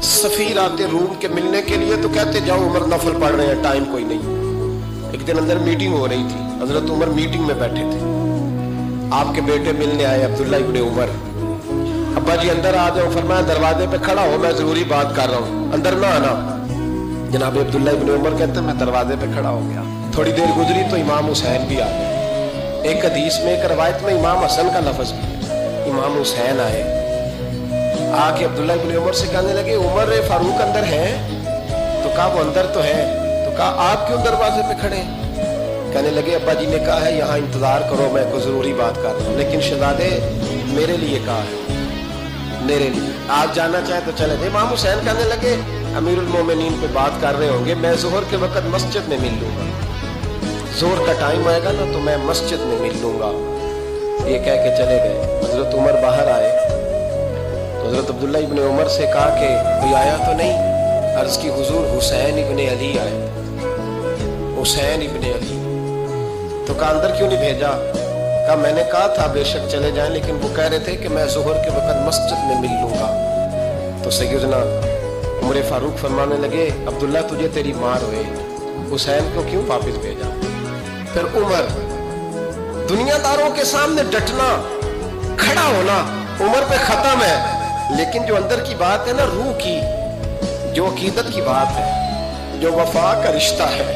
सफीर आते रूम के मिलने के लिए तो कहते जाओ उमर नफल पढ़ रहे हैं, टाइम कोई नहीं। एक दिन अंदर मीटिंग हो रही थी, हजरत उमर मीटिंग में बैठे थे। आपके बेटे मिलने आए अब्दुल्ला इब्ने उमर। अब्बा जी अंदर आ जाओ, फरमाया दरवाजे पे खड़ा हो, मैं जरूरी बात कर रहा हूँ, अंदर ना आना। जनाब अब्दुल्ला इब्ने उमर कहते मैं दरवाजे पे खड़ा हो गया। थोड़ी देर गुजरी तो इमाम हुसैन भी आ गए। एक हदीस में, एक रवायत में इमाम हसन का लफ्ज भी, इमाम हुसैन आए। आके अब्दुल्ला इब्ने उमर से कहने लगे उमर फारूक अंदर है? तो कहा वो अंदर तो है। तो कहा आप क्यों दरवाजे पे खड़े? कहने लगे अब्बा जी ने कहा है यहाँ इंतजार करो, मैं कोई जरूरी बात कर रहा हूँ। लेकिन शहजादे मेरे लिए कहा है, मेरे लिए, आप जाना चाहे तो चले जाए। इमाम हुसैन कहने लगे अमीरुल मोमिनीन पे बात कर रहे होंगे, मैं जोहर के वक्त मस्जिद में मिल लूंगा, जोहर का टाइम आएगा ना तो मैं मस्जिद में मिल लूंगा। ये कह के चले गए। हजरत उमर बाहर आए तो हजरत अब्दुल्ला इब्ने उमर से कहा कि कोई आया तो नहीं? अर्ज की हुजूर हुसैन इब्ने अली आए, हुसैन इब्ने अली। तो कहा अंदर क्यों नहीं भेजा? कहा मैंने कहा था बेशक चले जाएं, लेकिन वो कह रहे थे कि मैं जोहर के वक्त मस्जिद में मिल लूंगा। तो सैयदना उमर फारूक फरमाने लगे अब्दुल्ला तुझे तेरी मार हुए, हुसैन को क्यों वापस भेजा? फिर उमर, दुनियादारों के सामने डटना, खड़ा होना उमर पे खत्म है, लेकिन जो अंदर की बात है ना, रूह की, जो अकीदत की बात है, जो वफा का रिश्ता है,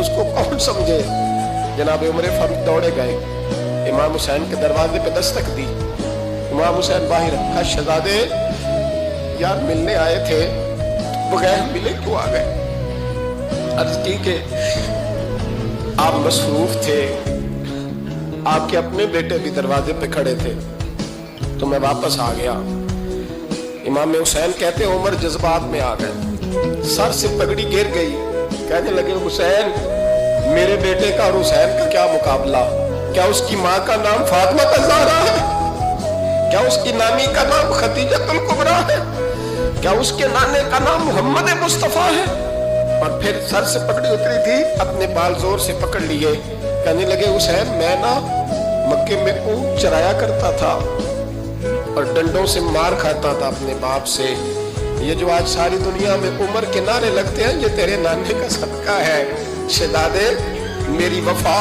उसको कौन समझे? जनाब उमर फारूक दौड़े गए, इमाम हुसैन के दरवाजे पे दस्तक दी। इमाम हुसैन बाहर रखा, शहजादे यार मिलने आए थे, बगैर मिले क्यों आ गए? अर्ज की के आप मसरूफ थे, आपके अपने बेटे भी दरवाजे पे खड़े थे, तो मैं वापस आ गया। इमाम हुसैन कहते उमर जज्बात में आ गए, सर से पगड़ी गिर गई। कहने लगे हुसैन, मेरे बेटे का और हुसैन का क्या मुकाबला? क्या उसकी माँ का नाम फातिमा ज़हरा है? क्या उसकी नानी का नाम खदीजतुल कुबरा है? क्या उसके नाने का नाम मोहम्मद मुस्तफा है? और फिर सर से पगड़ी उतरी थी, अपने बाल जोर से पकड़ लिए। कहने लगे हुसैन, मैं ना मक्के में ऊंट चराया करता था और डंडों से मार खाता था अपने बाप से। ये जो आज सारी दुनिया में उमर के नारे लगते हैं, ये तेरे नाने का सदका है। शहजादे मेरी वफा